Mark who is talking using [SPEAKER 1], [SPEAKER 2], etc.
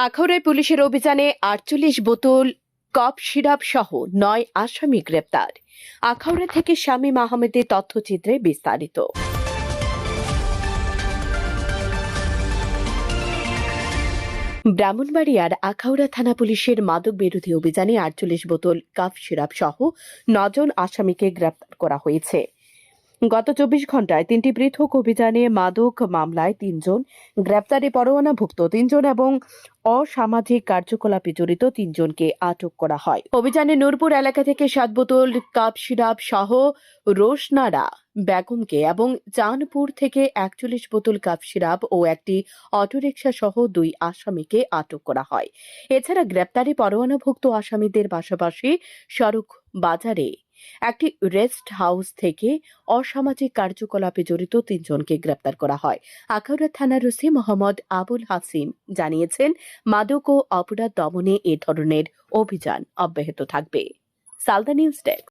[SPEAKER 1] আখাউড়ায় পুলিশের অভিযানে ৪৮ বোতল কফ সিরাপ সহ ৯ আসামি গ্রেপ্তার। আখাউড়া থেকে শামীম আহমেদের তথ্যচিত্রে বিস্তারিত। ব্রাহ্মণবাড়িয়ার আখাউড়া থানা পুলিশের মাদক বিরোধী অভিযানে ৪৮ বোতল কফ সিরাপ সহ ৯ জন আসামিকে গ্রেপ্তার করা হয়েছে। গত ২৪ ঘণ্টায় ৩টি পৃথক অভিযানে মাদক মামলায় ৩ জন, গ্রেপ্তারি পরোয়ানাভুক্ত ৩ জন এবং অসামাজিক কার্যকলাপে জড়িত ৩ জনকে আটক করা হয়। অভিযানে নূরপুর এলাকা থেকে ৭ বোতল কাপ সিরাপ সহ রোশনারা বেগমকে এবং চাঁদপুর থেকে ৪১ বোতল কাপ সিরাপ ও একটি অটোরিকশা সহ ২ আসামিকে আটক করা হয়। এছাড়া গ্রেপ্তারি পরোয়ানাভুক্ত আসামিদের পাশাপাশি সড়ক বাজারে একটি রেস্ট হাউস থেকে অসামাজিক কার্যকলাপে জড়িত ৩ জনকে গ্রেপ্তার করা হয়। আখাউড়া থানার ওসি মোহাম্মদ আবুল হাসিম জানিয়েছেন, মাদক ও অপরাধ দমনে এ ধরনের অভিযান অব্যাহত থাকবে। Salda news desk.